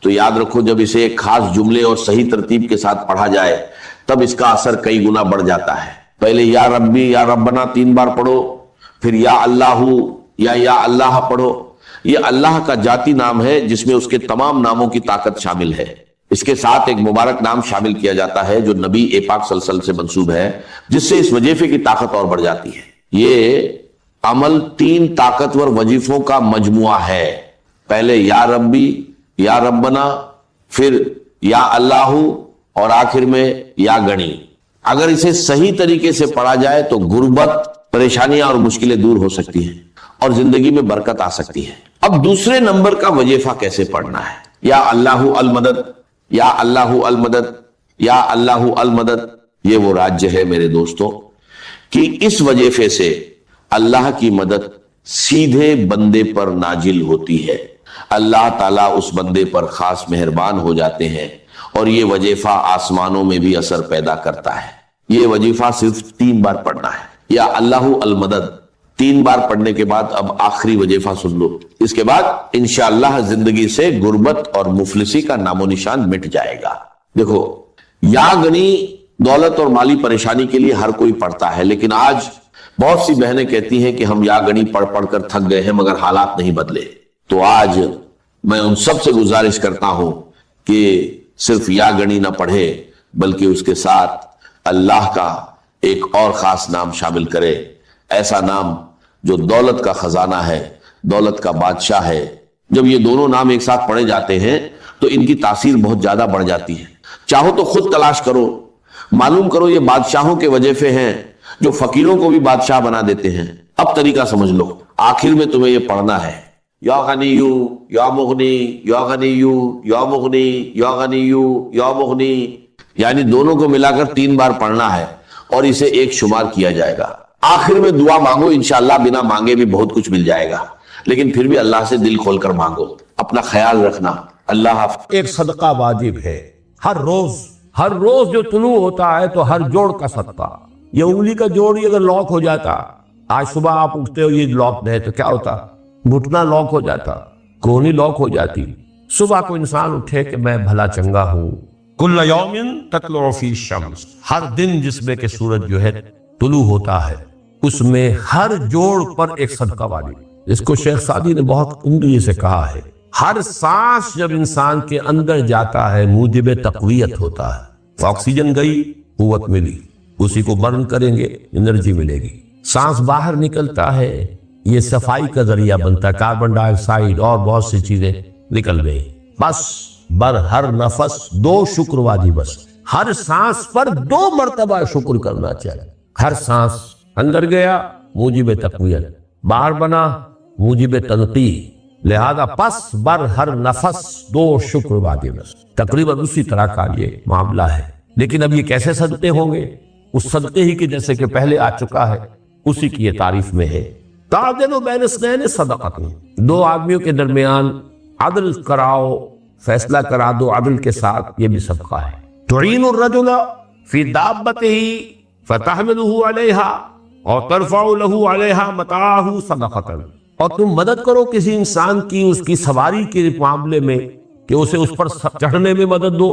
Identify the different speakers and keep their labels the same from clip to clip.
Speaker 1: تو یاد رکھو جب اسے ایک خاص جملے اور صحیح ترتیب کے ساتھ پڑھا جائے تب اس کا اثر کئی گنا بڑھ جاتا ہے. پہلے یا ربی یا ربنا 3 بار پڑھو، پھر یا اللہ یا اللہ پڑھو. یہ اللہ کا ذاتی نام ہے جس میں اس کے تمام ناموں کی طاقت شامل ہے. اس کے ساتھ ایک مبارک نام شامل کیا جاتا ہے جو نبی پاک صلی اللہ علیہ وسلم سے منسوب ہے، جس سے اس وظیفے کی طاقت اور بڑھ جاتی ہے. یہ عمل 3 طاقتور وظیفوں کا مجموعہ ہے. پہلے یا ربی یا ربنا، پھر یا اللہ اور آخر میں یا گنی. اگر اسے صحیح طریقے سے پڑھا جائے تو غربت، پریشانیاں اور مشکلیں دور ہو سکتی ہیں اور زندگی میں برکت آ سکتی ہے. اب دوسرے نمبر کا وظیفہ کیسے پڑھنا ہے؟ یا اللہ المدد، یا اللہ المدد، یا اللہ المدد. یہ وہ راجیہ ہے میرے دوستوں کہ اس وظیفے سے اللہ کی مدد سیدھے بندے پر نازل ہوتی ہے. اللہ تعالیٰ اس بندے پر خاص مہربان ہو جاتے ہیں اور یہ وظیفہ آسمانوں میں بھی اثر پیدا کرتا ہے. یہ وظیفہ صرف 3 بار پڑھنا ہے. یا اللہ المدد 3 بار پڑھنے کے بعد اب آخری وظیفہ سن لو. اس کے بعد انشاءاللہ زندگی سے غربت اور مفلسی کا نام و نشان مٹ جائے گا. دیکھو، یا گنی دولت اور مالی پریشانی کے لیے ہر کوئی پڑھتا ہے، لیکن آج بہت سی بہنیں کہتی ہیں کہ ہم یا گنی پڑھ پڑھ کر تھک گئے ہیں مگر حالات نہیں بدلے. تو آج میں ان سب سے گزارش کرتا ہوں کہ صرف یا گنی نہ پڑھے بلکہ اس کے ساتھ اللہ کا ایک اور خاص نام شامل کرے. ایسا نام جو دولت کا خزانہ ہے، دولت کا بادشاہ ہے. جب یہ دونوں نام ایک ساتھ پڑھے جاتے ہیں تو ان کی تاثیر بہت زیادہ بڑھ جاتی ہے. چاہو تو خود تلاش کرو، معلوم کرو یہ بادشاہوں کے وظیفے ہیں جو فقیروں کو بھی بادشاہ بنا دیتے ہیں. اب طریقہ سمجھ لو. آخر میں تمہیں یہ پڑھنا ہے یا غنیو یا مغنی یا غنیو یا مغنی یا غنیو یا مغنی، یعنی دونوں کو ملا کر 3 بار پڑھنا ہے اور اسے ایک شمار کیا جائے گا. آخر میں دعا مانگو، انشاءاللہ بنا مانگے بھی بہت کچھ مل جائے گا، لیکن پھر بھی اللہ سے دل کھول کر مانگو. اپنا خیال رکھنا. اللہ حافظ.
Speaker 2: ایک صدقہ واجب ہے ہر روز جو طلوع ہوتا ہے تو ہر جوڑ کا صدقہ. یہ انگلی کا جوڑ ہی اگر لاک ہو جاتا، آج صبح آپ اٹھتے ہو یہ لاک نہیں تو کیا ہوتا؟ گھٹنا لاک ہو جاتا، کونی لاک ہو جاتی. صبح کو انسان اٹھے کہ میں بھلا چنگا ہوں. کل یوم تطلع فی الشمس، ہر دن جس میں کہ سورج جو ہے طلوع ہوتا ہے اس میں ہر جوڑ پر ایک صدقہ واجب. اس کو شیخ سعدی نے بہت عمدگی سے کہا ہے. ہر سانس جب انسان کے اندر جاتا ہے موجب تقویت ہوتا ہے. آکسیجن گئی، قوت ملی، اسی کو برن کریں گے انرجی ملے گی. سانس باہر نکلتا ہے، یہ صفائی کا ذریعہ بنتا ہے. کاربن ڈائی آکسائڈ اور بہت سی چیزیں نکل گئی. بس بر ہر نفس 2 شکر واجب. بس ہر سانس پر 2 مرتبہ شکر کرنا چاہیے. ہر سانس اندر گیا موجب تقویت، باہر بنا موجب تنقیح. لہذا پس بر ہر نفس 2 شکر واجب. تقریباً اسی طرح کا یہ معاملہ ہے. لیکن اب یہ کیسے صدقے ہوں گے؟ اس صدقے ہی کے جیسے کہ پہلے آ چکا ہے اسی کی یہ تعریف میں ہے. تعدل بین اثنین صدقۃ، 2 آدمیوں کے درمیان عدل کراؤ، فیصلہ کرا دو عدل کے ساتھ، یہ بھی صدقہ ہے. تعین الرجل فی دابتہ فتحملہ علیہا اور ترفع لہ علیہا متاعہ صدقۃ. اور تم مدد کرو کسی انسان کی اس کی سواری کے معاملے میں کہ اسے اس پر چڑھنے میں مدد دو،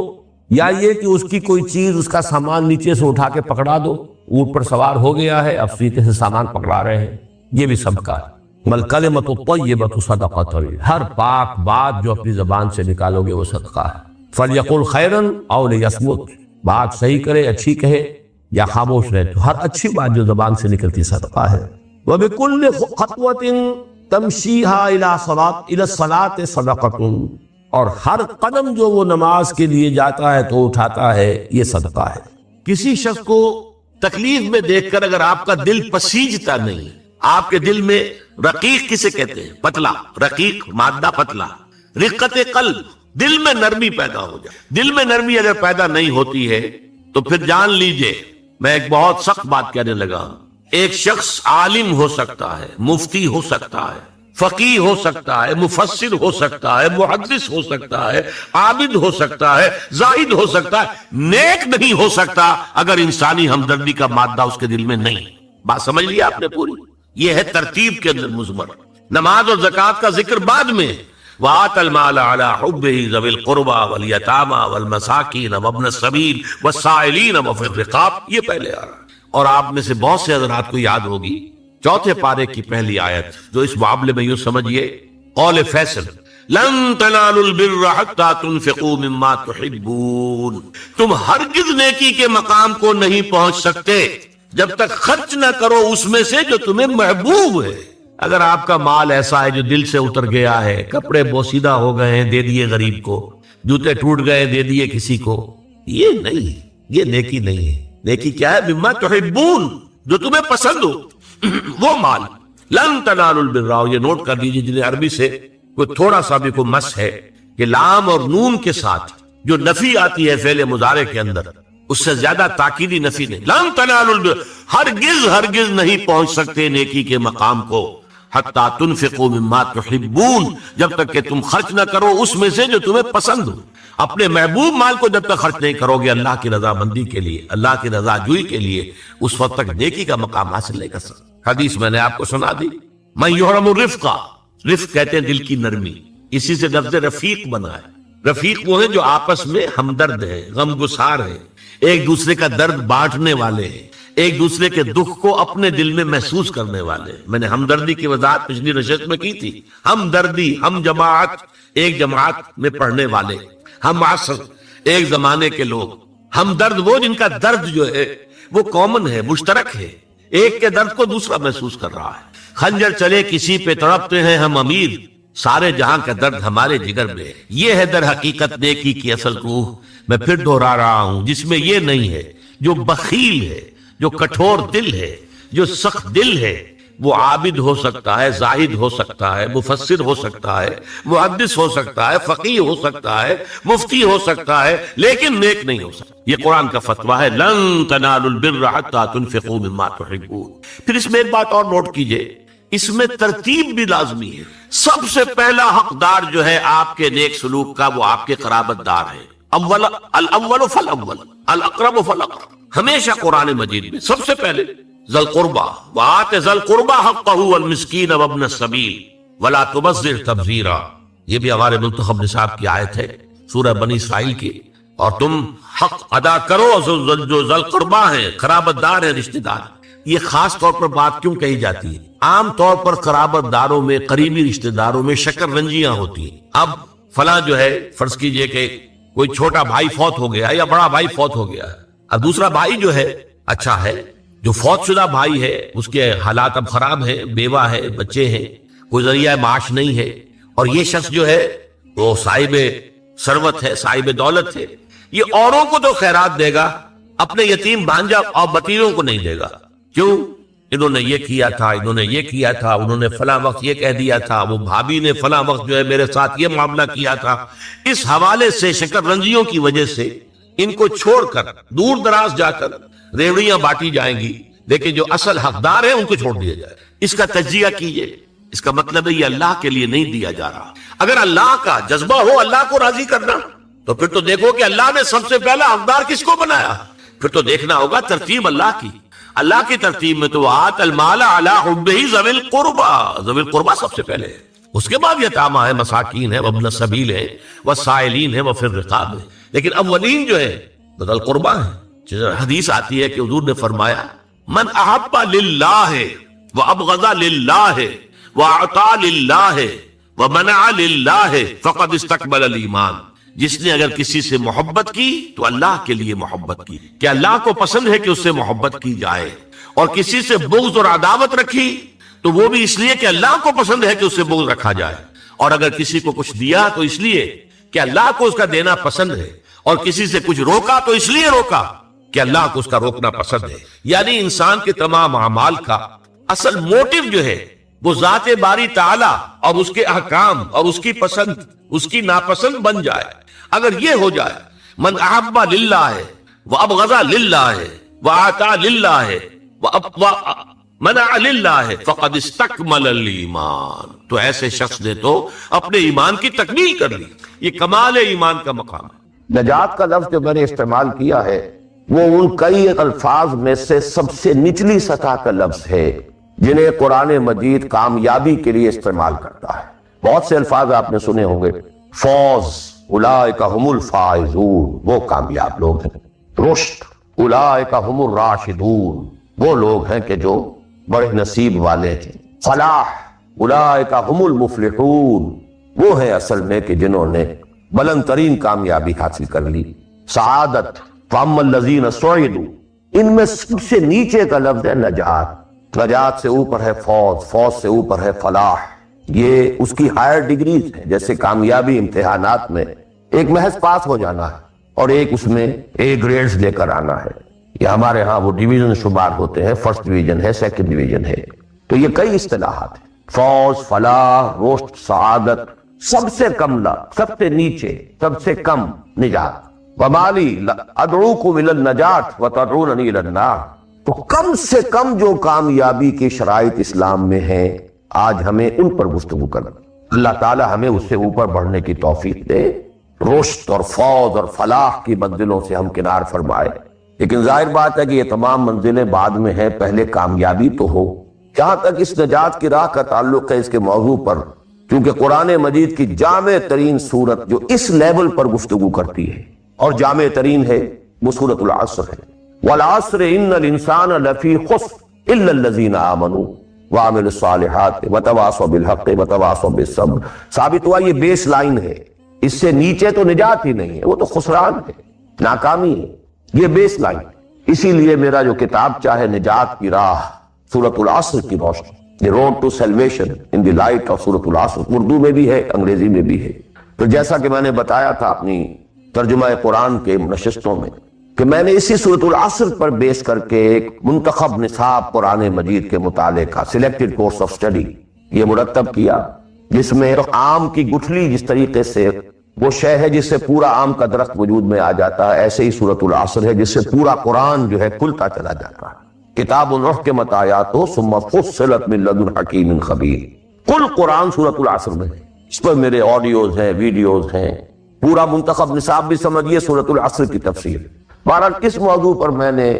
Speaker 2: یا یہ کہ اس کی کوئی چیز اس کا سامان نیچے سے اٹھا کے پکڑا دو. اونٹ پر سوار ہو گیا ہے، اب سیتے سے سامان پکڑا رہے ہیں، یہ بھی صدقہ ہے. والکلمۃ الطیبۃ صدقۃ، ہر پاک بات جو اپنی زبان سے نکالو گے وہ صدقہ ہے. فلیقل خیرا او لیصمت، بات صحیح کرے، اچھی کہے یا خاموش رہے. تو ہر اچھی بات جو زبان سے نکلتی صدقہ ہے. وبکل خطوۃ تمشیھا الی الصلاۃ صدقۃ، اور ہر قدم جو وہ نماز کے لیے جاتا ہے تو اٹھاتا ہے یہ صدقہ ہے.
Speaker 3: کسی شخص کو تکلیف میں دیکھ کر اگر آپ کا دل پسیجتا نہیں، آپ کے دل میں رقیق کسے کہتے ہیں؟ پتلا. رقیق مادہ پتلا. رقت قلب، دل میں نرمی پیدا ہو جائے. دل میں نرمی اگر پیدا نہیں ہوتی ہے تو پھر جان لیجئے میں ایک بہت سخت بات کہنے لگا ہوں. ایک شخص عالم ہو سکتا ہے، مفتی ہو سکتا ہے، فقیہ ہو سکتا ہے، مفسر ہو سکتا ہے، محدث ہو سکتا ہے، عابد ہو سکتا ہے، زاہد ہو سکتا ہے، نیک نہیں ہو سکتا اگر انسانی ہمدردی کا مادہ اس کے دل میں نہیں. بات سمجھ لیا آپ نے پوری؟ یہ ہے ترتیب کے اندر مضمر. نماز اور زکوٰۃ کا ذکر بعد میں، وآت المال على حبه ذوي القربى والیتامى والمساکین وابن السبیل والسائلین وفی الرقاب، یہ پہلے آ رہا ہے۔ اور آپ میں سے بہت سے حضرات کو یاد ہوگی چوتھے پارے کی پہلی آیت، جو اس معاملے میں یوں سمجھیے قول فیصل، لن تنالوا البر حتى تنفقوا مما تحبون، تم ہرگز نیکی کے مقام کو نہیں پہنچ سکتے جب تک خرچ نہ کرو اس میں سے جو تمہیں محبوب ہے۔ اگر آپ کا مال ایسا ہے جو دل سے اتر گیا ہے، کپڑے بوسیدہ ہو گئے ہیں دے دیے غریب کو، جوتے ٹوٹ گئے دے دیے کسی کو، یہ نہیں، یہ نیکی نہیں ہے۔ نیکی کیا ہے؟ مما تحبون، جو تمہیں پسند ہو وہ مال۔ لن تنالوا البر، یہ نوٹ کر دیجیے جنہیں عربی سے کوئی تھوڑا سا بھی کوئی مس ہے کہ لام اور نون کے ساتھ جو نفی آتی ہے فعل مضارع کے اندر، اس سے زیادہ تاکیدی نفی نہیں۔ لن تنالوا البر، ہرگز نہیں پہنچ سکتے نیکی کے مقام کو، حتی تنفقوا مما تحبون، جب تک کہ تم خرچ نہ کرو اس میں سے جو تمہیں پسند ہو۔ اپنے محبوب مال کو جب تک خرچ نہیں کرو گے اللہ کی رضا مندی کے لیے، اللہ کی رضا جوئی کے لیے، اس وقت تک نیکی کا مقام حاصل نہیں کر سکتے۔ حدیث میں نے آپ کو سنا دی، من یحرم الرفق، رفق کہتے ہیں دل کی نرمی، اسی سے لفظ رفیق بنا ہے۔ رفیق وہ ہیں جو آپس میں ہمدرد ہیں، غم گسار ہیں، ایک دوسرے کا درد بانٹنے والے ہیں، ایک دوسرے کے دکھ کو اپنے دل میں محسوس کرنے والے ہیں۔ میں نے ہمدردی کی وضاحت پچھلی نشست میں کی تھی۔ ہمدردی، ہم جماعت، ایک جماعت میں پڑھنے والے، ہم عصر، ایک زمانے کے لوگ، ہمدرد وہ جن کا درد جو ہے وہ کامن ہے، مشترک ہے، ایک کے درد کو دوسرا محسوس کر رہا ہے۔ خنجر چلے کسی پہ تڑپتے ہیں ہم امیر، سارے جہاں کا درد ہمارے جگر میں ہے۔ یہ ہے در حقیقت نیکی کی اصل روح۔ میں پھر دہرا رہا ہوں، جس میں یہ نہیں ہے، جو بخیل ہے، جو کٹھور دل ہے، جو سخت دل ہے، وہ عابد ہو سکتا ہے، زاہد ہو سکتا ہے، مفسر ہو سکتا ہے، محدث ہو سکتا ہے، فقیہ ہو سکتا ہے، مفتی ہو سکتا ہے، لیکن نیک نہیں ہو سکتا۔ یہ قرآن کا فتویٰ ہے، لن تنالوا البر حتى تنفقوا مما تحبون۔ پھر اس میں ایک بات اور نوٹ کیجئے، اس میں ترتیب بھی لازمی ہے۔ سب سے پہلا حقدار جو ہے آپ کے نیک سلوک کا وہ آپ کے قرابت دار ہے۔ الاول فالاول، الاقرب فالاقرب، ہمیشہ قرآن مجید میں سب سے پہلے ذی القربہ، وآت ذی القربہ حقہ والمسکین وابن السبیل ولا تبذر تبذیرا، یہ بھی ہمارے منتخب نصاب کی آیت ہے سورہ بنی اسرائیل کی۔ اور تم حق ادا کرو جو ذی القربہ ہیں، قرابت دار ہیں، رشتہ دار۔ یہ خاص طور پر بات کیوں کہی جاتی ہے؟ عام طور پر قرابت داروں میں، قریبی رشتہ داروں میں شکر رنجیاں ہوتی ہیں۔ اب فلاں جو ہے، فرض کیجئے کہ کوئی چھوٹا بھائی فوت ہو گیا یا بڑا بھائی فوت ہو گیا، اب دوسرا بھائی جو ہے اچھا ہے، جو فوت شدہ بھائی ہے اس کے حالات اب خراب ہیں، بیوہ ہے، بچے ہیں، کوئی ذریعہ معاش نہیں ہے، اور یہ شخص جو ہے وہ صاحب ثروت ہے، صاحب دولت ہے، یہ اوروں کو تو خیرات دے گا، اپنے یتیم بھانجا اور بتیروں کو نہیں دے گا۔ کیوں؟ انہوں نے یہ کیا تھا، انہوں نے یہ کیا تھا، انہوں نے فلاں وقت یہ کہہ دیا تھا، وہ بھابھی نے فلاں وقت جو ہے میرے ساتھ یہ معاملہ کیا تھا۔ اس حوالے سے شکر رنجیوں کی وجہ سے ان کو چھوڑ کر دور دراز جا کر ریوڑیاں بانٹی جائیں گی، لیکن جو اصل حقدار ہیں ان کو چھوڑ دیا جائے۔ اس کا تجزیہ کیجئے، اس کا مطلب ہے یہ اللہ کے لیے نہیں دیا جا رہا۔ اگر اللہ کا جذبہ ہو اللہ کو راضی کرنا، تو پھر تو دیکھو کہ اللہ نے سب سے پہلا حقدار کس کو بنایا، پھر تو دیکھنا ہوگا ترتیب اللہ کی۔ اللہ کی ترتیب میں تو آت المال علی حبہ ذوی القربہ، ذوی القربہ سب سے پہلے ہے، اس کے بعد یتامى ہے، مساکین ہے، وابن السبیل ہے، والسائلین ہے، وفی الرقاب ہے، لیکن اولین جو ہے ذوی القربہ ہے۔ حدیث آتی ہے کہ حضور نے فرمایا من احب للہ وابغض للہ واعطى للہ ومنع للہ فقد استقبل الایمان، جس نے اگر کسی سے محبت کی تو اللہ کے لیے محبت کی، کہ اللہ کو پسند ہے کہ اس سے محبت کی جائے، اور کسی سے بغض اور عداوت رکھی تو وہ بھی اس لیے کہ اللہ کو پسند ہے کہ اس سے بغض رکھا جائے، اور اگر کسی کو کچھ دیا تو اس لیے کہ اللہ کو اس کا دینا پسند ہے، اور کسی سے کچھ روکا تو اس لیے روکا کہ اللہ کو اس کا روکنا پسند ہے۔ یعنی انسان کے تمام اعمال کا اصل موٹو جو ہے وہ ذات باری تعالی اور اس کے احکام اور اس کی پسند، اس کی ناپسند بن جائے۔ اگر یہ ہو جائے من احب للہ وابغض للہ واعطى للہ ومنع للہ فقد استکمل الایمان، تو ایسے شخص نے تو اپنے ایمان کی تکمیل کر لی۔ یہ کمال ایمان کا مقام ہے۔
Speaker 2: نجات کا لفظ جو میں نے استعمال کیا ہے وہ ان کئی الفاظ میں سے سب سے نچلی سطح کا لفظ ہے جنہیں قرآن مجید کامیابی کے لیے استعمال کرتا ہے۔ بہت سے الفاظ آپ نے سنے ہوں گے، فوز اولئک هم الفائزون، وہ کامیاب لوگ ہیں، رشد اولئک هم الراشدون، وہ لوگ ہیں کہ جو بڑے نصیب والے ہیں، فلاح اولئک هم المفلحون، وہ ہیں اصل میں کہ جنہوں نے بلند ترین کامیابی حاصل کر لی، سعادت فاما الذین سعدوا، ان میں سب سے نیچے کا لفظ ہے نجات، نجات سے اوپر ہے فوز، فوز سے اوپر ہے فلاح، یہ اس کی ہائر ڈگریز ہے، جیسے کامیابی امتحانات میں ایک محض پاس ہو جانا ہے اور ایک اس میں اے گریڈز لے کر آنا ہے، یہ ہمارے ہاں وہ ڈویژن شمار ہوتے ہیں، فرسٹ ڈویژن ہے، سیکنڈ ڈویژن ہے، تو یہ کئی اصطلاحات ہیں، فوز، فلاح، رشد، سعادت، سب سے کم لا، سب سے نیچے، سب سے کم نجات، ومالی ادعوکم الی النجات وتدعوننی الی النار، تو کم سے کم جو کامیابی کی شرائط اسلام میں ہیں آج ہمیں ان پر گفتگو کرنا، اللہ تعالی ہمیں اس سے اوپر بڑھنے کی توفیق دے، رشد اور فوز اور فلاح کی منزلوں سے ہم کنار فرمائے، لیکن ظاہر بات ہے کہ یہ تمام منزلیں بعد میں ہیں، پہلے کامیابی تو ہو۔ جہاں تک اس نجات کی راہ کا تعلق ہے، اس کے موضوع پر چونکہ قرآن مجید کی جامع ترین سورت جو اس لیول پر گفتگو کرتی ہے اور جامع ترین ہے وہ سورۃ العصر ہے، والعصر ان الانسان لفی خسر الا الذین آمنوا وعملوا الصالحات وتواصوا بالحق وتواصوا بالصبر، ثابت ہوا یہ بیس لائن ہے، اس سے نیچے تو نجات ہی نہیں ہے، وہ تو خسران ہے، ناکامی ہے، یہ بیس لائن ہے۔ اسی لیے میرا جو کتاب چاہے نجات کی راہ سورۃ العصر کی روشنی، The road to salvation in the light of سورۃ العصر، اردو میں بھی ہے، انگریزی میں بھی ہے۔ تو جیسا کہ میں نے بتایا تھا اپنی ترجمہ قرآن کے نشستوں میں کہ میں نے اسی سورۃ العصر پر بیس کر کے ایک منتخب نصاب قرآن مجید کے مطالعے کا سلیکٹڈ کورس آف اسٹڈی یہ مرتب کیا، جس میں آم کی گٹھلی جس طریقے سے وہ شے ہے جس سے پورا آم کا درخت وجود میں آ جاتا ہے، ایسے ہی سورۃ العصر ہے جس سے پورا قرآن جو ہے کھلتا چلا جاتا ہے۔ کتاب احکمت آیاتہ ثم فصلت من لدن حکیم خبیر، کل قرآن سورۃ العصر میں ہے، اس پر میرے آڈیوز ہیں، ویڈیوز ہیں، پورا منتخب نصاب بھی سمجھیے سورۃ العصر کی تفسیر۔ بہرحال اس موضوع پر میں نے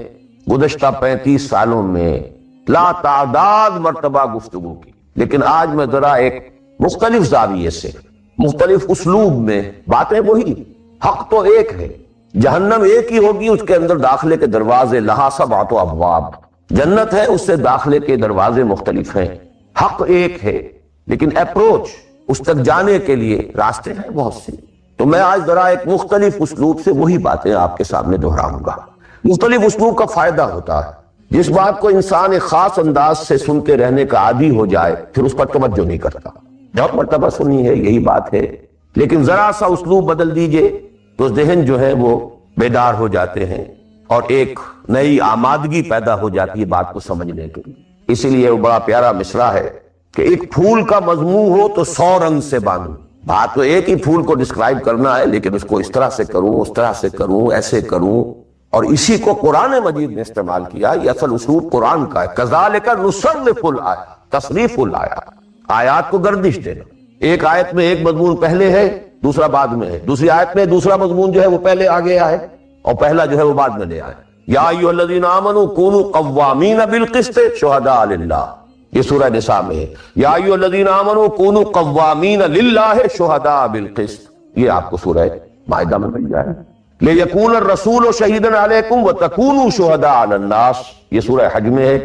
Speaker 2: گزشتہ 35 سالوں میں لا تعداد مرتبہ گفتگو کی، لیکن آج میں ذرا ایک مختلف زاویے سے، مختلف اسلوب میں، باتیں وہی، حق تو ایک ہے، جہنم ایک ہی ہوگی، اس کے اندر داخلے کے دروازے لہا سبعۃ ابواب، جنت ہے اس سے داخلے کے دروازے مختلف ہیں، حق ایک ہے لیکن اپروچ اس تک جانے کے لیے راستے ہیں بہت سے۔ تو میں آج ذرا ایک مختلف اسلوب سے وہی باتیں آپ کے سامنے دہراؤں گا۔ مختلف اسلوب کا فائدہ ہوتا ہے، جس بات کو انسان ایک خاص انداز سے سنتے رہنے کا عادی ہو جائے پھر اس پر توجہ نہیں کرتا۔ بہت مرتبہ سنی ہے، یہی بات ہے، لیکن ذرا سا اسلوب بدل دیجئے تو ذہن جو ہے وہ بیدار ہو جاتے ہیں اور ایک نئی آمادگی پیدا ہو جاتی ہے بات کو سمجھنے کے لیے۔ اسی لیے وہ بڑا پیارا مصرع ہے کہ ایک پھول کا مضمون ہو تو 100 رنگ سے باندھوں، بات تو ایک ہی پھول کو ڈسکرائب کرنا ہے لیکن اس کو اس طرح سے کروں، اس طرح سے کروں، ایسے کروں، اور اسی کو قرآن مجید نے استعمال کیا۔ یہ اصل اسلوب قرآن کا ہے، کذالک نصرف الآیات، تصریف الآیات، آیات کو گردش دینا، ایک آیت میں ایک مضمون پہلے ہے دوسرا بعد میں ہے، دوسری آیت میں دوسرا مضمون جو ہے وہ پہلے آگے آئے اور پہلا جو ہے وہ بعد میں لے آئے۔ یا ایھا الذین آمنوا کونوا قوامین بالقسط شہداء للہ، یہ سورہ نساء میں ہے۔ یا ایھا الذین آمنوا کونوا قوامین للہ شہداء بالقسط، یہ آپ کو سورہ مائدہ میں مل جائے۔ لیکون الرسول شہیدا علیکم وتکونوا شہداء علی الناس، یہ سورہ حج میں ہے۔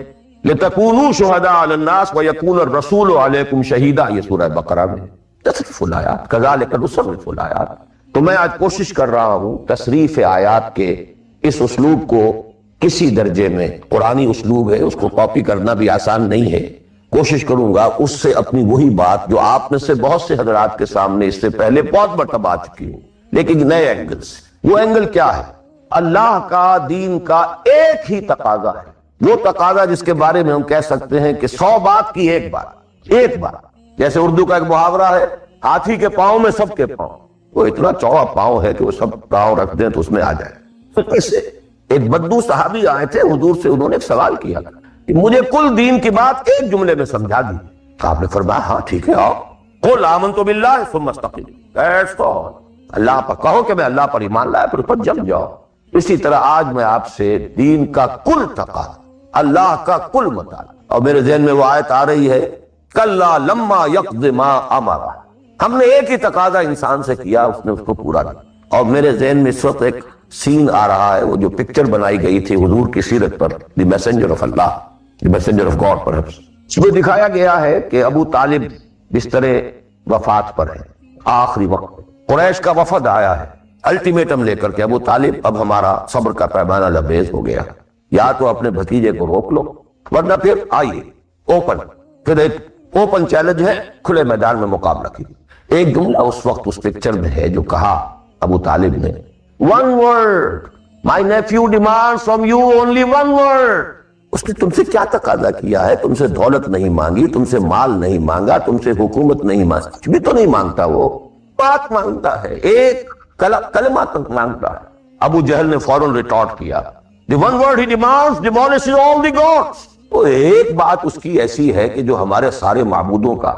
Speaker 2: لتکونوا شہداء علی الناس ویکون الرسول علیکم شہیدا، یہ سورہ بقرہ میں ہے۔ تصریف الآیات، کذالک نصرف الآیات۔ تو میں آج کوشش کر رہا ہوں تصریف آیات کے اس اسلوب کو کسی درجے میں، قرآنی اسلوب ہے، اس کو کاپی کرنا بھی آسان نہیں ہے، کوشش کروں گا اس سے اپنی وہی بات جو آپ میں سے بہت سے حضرات کے سامنے اس سے پہلے بہت مرتبہ آ چکی ہوں، لیکن نئے اینگل سے۔ وہ اینگل کیا ہے؟ اللہ کا، دین کا ایک ہی تقاضا ہے، وہ تقاضا جس کے بارے میں ہم کہہ سکتے ہیں کہ 100 بات کی ایک بات، ایک بات۔ جیسے اردو کا ایک محاورہ ہے، ہاتھی کے پاؤں میں سب کے پاؤں، وہ اتنا چوڑا پاؤں ہے کہ وہ سب پاؤں رکھ دیں تو اس میں آ جائے۔ ایسے ایک بدو صحابی آئے تھے حضور سے، انہوں نے ایک سوال کیا کہ مجھے کل دین کی بات ایک جملے میں سمجھا دی۔ آپ نے فرمایا ہاں ٹھیک ہے، آؤ، قل آمنت باللہ ثم استقم، اللہ پر کہو کہ میں اللہ پر ایمان لایا، پھر اس پر جم جاؤ۔ اسی طرح آج میں آپ سے دین کا کل تقاضا، اللہ کا کل مطالبہ، اور میرے ذہن میں وہ آیت آ رہی ہے، کلا لما یقض ما امرہ، ہم نے ایک ہی تقاضا انسان سے کیا، اس نے اس کو پورا کیا۔ اور میرے ذہن میں اس وقت ایک سین آ رہا ہے، وہ جو پکچر بنائی گئی تھی حضور کی سیرت پر، the messenger of Allah, the messenger of God perhaps, اس میں دکھایا گیا ہے کہ ابو طالب بستر وفات پر ہے، آخری وقت قریش کا وفد آیا ہے الٹیمیٹم لے کر کے، ابو طالب اب ہمارا صبر کا پیمانہ لبریز ہو گیا، یا تو اپنے بھتیجے کو روک لو ورنہ پھر آئیے اوپن، پھر ایک اوپن چیلنج ہے، کھلے میدان میں مقابلہ کیجیے۔ ایک جملہ اس وقت اس پکچر میں ہے جو کہا ابو طالب نے، one word, my nephew demands from you only one word۔ اس نے تم سے کیا تقاضا کیا ہے؟ تم سے دولت نہیں مانگی، تم سے مال نہیں مانگا، تم سے حکومت نہیں مانگا، کچھ بھی تو نہیں مانگتا، وہ بات مانگتا ہے، ایک کلمہ تک مانگتا ہے۔ ابو جہل نے فوراً ریٹارٹ کیا، the one word he demands demolishes all the gods۔ وہ ایک بات اس کی ایسی ہے کہ جو ہمارے سارے معبودوں کا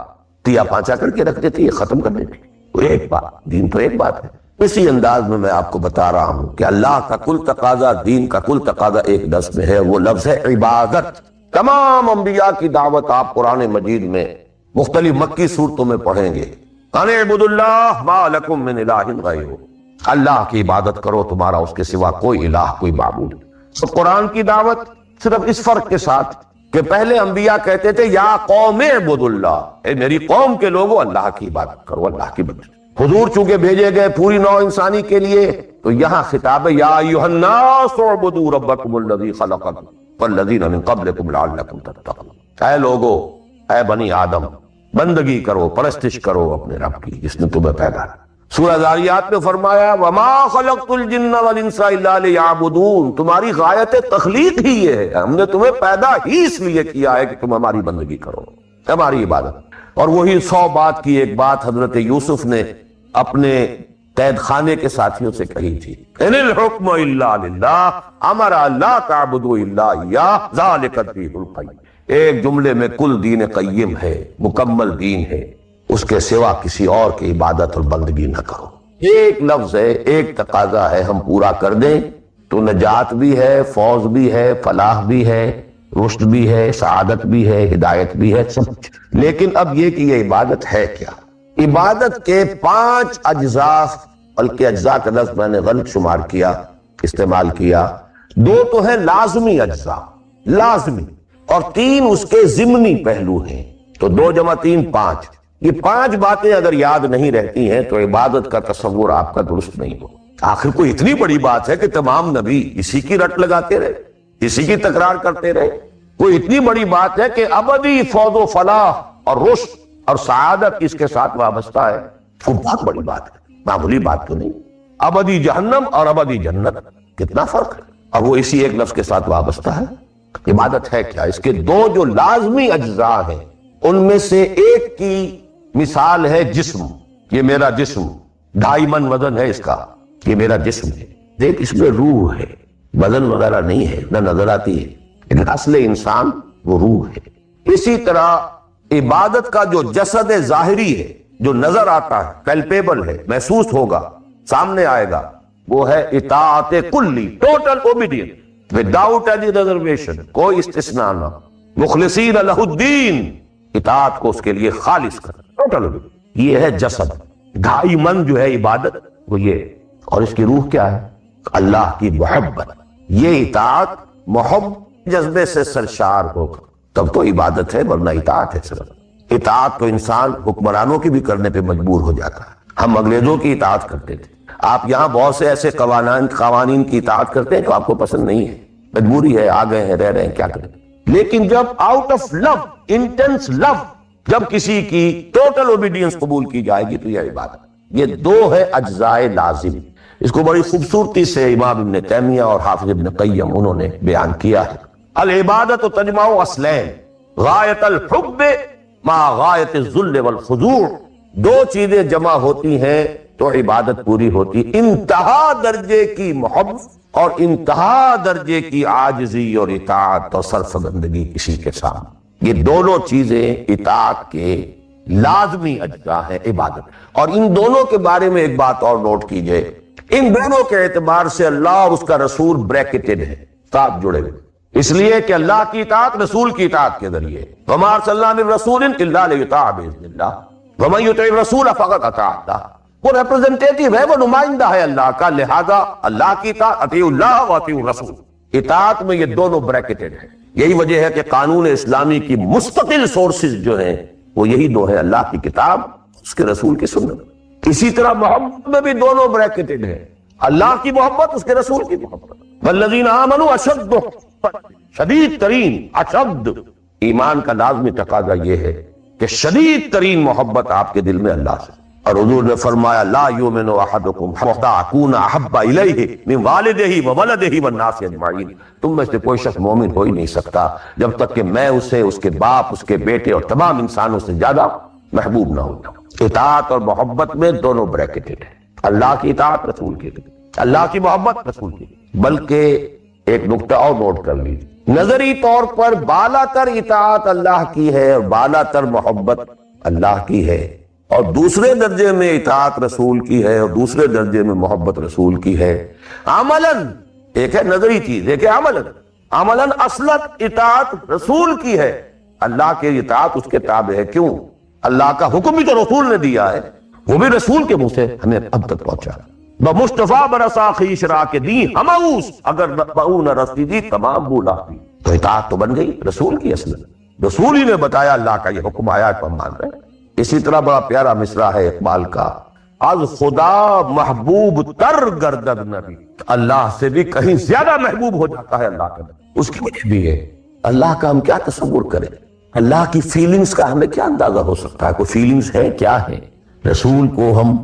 Speaker 2: تیا پانچا کر کے رکھ دیتی ہے، ختم کر دیتی ہے۔ وہ ایک بات، دین تو ایک بات ہے۔ اسی انداز میں آپ کو بتا رہا ہوں کہ اللہ کا کل تقاضا، دین کا کل تقاضا ایک لفظ میں ہے، وہ لفظ ہے عبادت۔ تمام انبیاء کی دعوت آپ قرآن مجید میں مختلف مکی صورتوں میں پڑھیں گے، ان اعبدوا اللہ ما لکم من الہ غیرہ، اللہ کی عبادت کرو، تمہارا اس کے سوا کوئی الہ، کوئی معبود۔ تو قرآن کی دعوت صرف اس فرق کے ساتھ کہ پہلے انبیاء کہتے تھے یا قوم اعبدوا اللہ، اے میری قوم کے لوگوں اللہ کی عبادت کرو، اللہ کی بندگی۔ حضور چونکہ بھیجے گئے پوری نوع انسانی کے لیے، تو یہاں خطاب ہے یا ایھا الناس اعبدوا ربکم الذی خلقکم والذین من قبلکم لعلکم تتقون۔ اے لوگو، اے بنی آدم، بندگی کرو، پرستش کرو اپنے رب کی جس نے تمہیں پیدا کیا۔ سورہ ذاریات میں فرمایا وما خلقت الجن والانس الا لیعبدون، تمہاری غایت تخلیق ہی یہ ہے، ہم نے تمہیں پیدا ہی اس لیے کیا ہے کہ تم ہماری بندگی کرو، ہماری عبادت۔ اور وہی 100 بات کی ایک بات حضرت یوسف نے اپنے قید خانے کے ساتھیوں سے کہی تھی، ان الحکم الا للہ امر لا تعبدوا الا اياه ذلك الدين القيم۔ ایک جملے میں کل دین قیم ہے، مکمل دین ہے، اس کے سوا کسی اور کی عبادت اور بندگی نہ کرو۔ ایک لفظ ہے، ایک تقاضا ہے، ہم پورا کر دیں تو نجات بھی ہے، فوز بھی ہے، فلاح بھی ہے، رشد بھی ہے، سعادت بھی ہے، ہدایت بھی ہے، سب کچھ۔ لیکن اب یہ کہ یہ عبادت ہے کیا؟ عبادت کے 5 اجزاء، بلکہ اجزاء کا لفظ میں نے غلط شمار کیا، استعمال کیا۔ 2 تو ہیں لازمی اجزاء، لازمی، اور 3 اس کے ضمنی پہلو ہیں، تو 2 × 3 5۔ یہ 5 باتیں اگر یاد نہیں رہتی ہیں تو عبادت کا تصور آپ کا درست نہیں ہو۔ آخر کوئی اتنی بڑی بات ہے کہ تمام نبی اسی کی رٹ لگاتے رہے، اسی کی تکرار کرتے رہے۔ کوئی اتنی بڑی بات ہے کہ ابدی فوز و فلاح اور رشد اور سعادت اس کے ساتھ وابستہ ہے، وہ بہت بڑی بات ہے، معمولی بات تو نہیں۔ ابدی جہنم اور ابدی جنت، کتنا فرق ہے، اور وہ اسی ایک لفظ کے ساتھ وابستہ ہے۔ عبادت ہے کیا؟ اس کے 2 جو لازمی اجزاء ہیں، ان میں سے ایک کی مثال ہے جسم، یہ میرا جسم 2.5 من وزن ہے اس کا، یہ میرا جسم ہے، دیکھ اس میں روح ہے، وزن وغیرہ نہیں ہے، نہ نظر آتی ہے، لیکن اصل انسان وہ روح ہے۔ اسی طرح عبادت کا جو جسد ظاہری ہے، جو نظر آتا ہے، پیلپیبل ہے، محسوس ہوگا، سامنے آئے گا، وہ ہے اطاعت کلی، total obedience without any reservation, کوئی استثناء نہ، مخلصین لہ الدین، اطاعت کو اس کے لیے خالص کر، ٹوٹل اوبیڈینس۔ یہ ہے جسد، 2.5 من جو ہے عبادت، وہ یہ۔ اور اس کی روح کیا ہے؟ اللہ کی محبت۔ یہ اطاعت محبت جذبے سے سرشار ہوگا تب تو عبادت ہے، ورنہ اطاعت ہے صرف۔ اطاعت تو انسان حکمرانوں کی بھی کرنے پہ مجبور ہو جاتا ہے۔ ہم انگریزوں کی اطاعت کرتے تھے، آپ یہاں بہت سے ایسے قوانین کی اطاعت کرتے ہیں تو آپ کو پسند نہیں ہے، مجبوری ہے، آ گئے ہیں، رہ رہے ہیں، کیا کریں۔ لیکن جب آؤٹ آف لو، انٹینس لو، جب کسی کی ٹوٹل اوبیڈینس قبول کی جائے گی تو یہ عبادت۔ یہ 2 ہے اجزاء لازم۔ اس کو بڑی خوبصورتی سے امام ابن تیمیہ اور حافظ ابن قیم انہوں نے بیان کیا ہے۔ العبادت تجمع اصلین، غایت الحب مع غایت الذل والخضوع، 2 چیزیں جمع ہوتی ہیں تو عبادت پوری ہوتی، انتہا درجے کی محبت اور انتہا درجے کی عاجزی اور اطاعت اور سرفگندگی کسی کے سامنے۔ یہ دونوں چیزیں اطاعت کے لازمی اجزاء ہیں عبادت۔ اور ان دونوں کے بارے میں ایک بات اور نوٹ کیجئے، ان دونوں کے اعتبار سے اللہ اور اس کا رسول بریکٹڈ ہے، ساتھ جڑے ہوئے، اس لیے کہ اللہ کی اطاعت رسول کی اطاعت کے ذریعے، وما ارسلنا من رسول الا لیطاع باذن اللہ۔ وَمَن يُطِعِ الرَّسُولَ فَقَدْ أَطَاعَ اللَّهَ، وہ ریپرزنٹیٹیو ہے، وہ نمائندہ ہے اللہ کا، لہذا اللہ کی اطاعت، اطیعوا اللہ واطیعوا الرسول، اطاعت میں یہ دونوں بریکٹڈ ہیں۔ یہی وجہ ہے کہ قانون اسلامی کی مستقل سورسز جو ہیں وہ یہی دو ہیں، اللہ کی کتاب، اس کے رسول کی سنت۔ اسی طرح محبت میں بھی دونوں بریکٹڈ ہیں، اللہ کی محبت، اس کے رسول کی محبت۔ والذین آمنوا اشد، شدید ترین، اشد، ایمان کا لازمی تقاضا یہ ہے کہ شدید ترین محبت آپ کے دل میں اللہ سے۔ اور حضور نے فرمایا لا یؤمن احدکم حتی اکون احب الیہ من والدہ وولدہ والناس اجمعین، تم میں سے کوئی شخص مومن ہو ہی نہیں سکتا جب تک کہ میں اسے، اس کے باپ، اس کے بیٹے اور تمام انسانوں سے زیادہ محبوب نہ ہو جاؤں۔ اطاعت اور محبت میں دونوں بریکٹڈ ہیں، اللہ کی اطاعت، رسول کی اطاعت، اللہ کی محبت، رسول کی۔ بلکہ ایک نقطہ اور نوٹ کر لیجیے، نظری طور پر بالا تر اطاعت اللہ کی ہے اور بالا تر محبت اللہ کی ہے، اور دوسرے درجے میں اطاعت رسول کی ہے اور دوسرے درجے میں محبت رسول کی ہے۔ عملاً ایک ہے نظری چیز، ایک ہے عملاً اصلت اطاعت رسول کی ہے، اللہ کے اطاعت اس کے تابع ہے۔ کیوں؟ اللہ کا حکم بھی تو رسول نے دیا ہے، وہ بھی رسول کے منہ سے ہمیں اب تک پہنچا۔ بمصطفیٰ برسا خیش را کے دی ہماؤس، اگر نبعو نہ رسی دی تمام بولا دی، تو اطاعت تو بن گئی رسول کی اصلت، رسول ہی نے بتایا اللہ کا یہ حکم آیا تو ہم مان رہے ہیں۔ اسی طرح بڑا پیارا مصرع ہے اقبال کا، از خدا محبوب تر گردد نبی، اللہ سے بھی کہیں زیادہ محبوب ہو جاتا ہے اللہ کا نبی۔ اس کی وجہ بھی ہے، اللہ کا ہم کیا تصور کریں، اللہ کی فیلنگز کا ہمیں کیا اندازہ ہو سکتا ہے، کوئی فیلنگز ہے کیا ہے؟ رسول کو ہم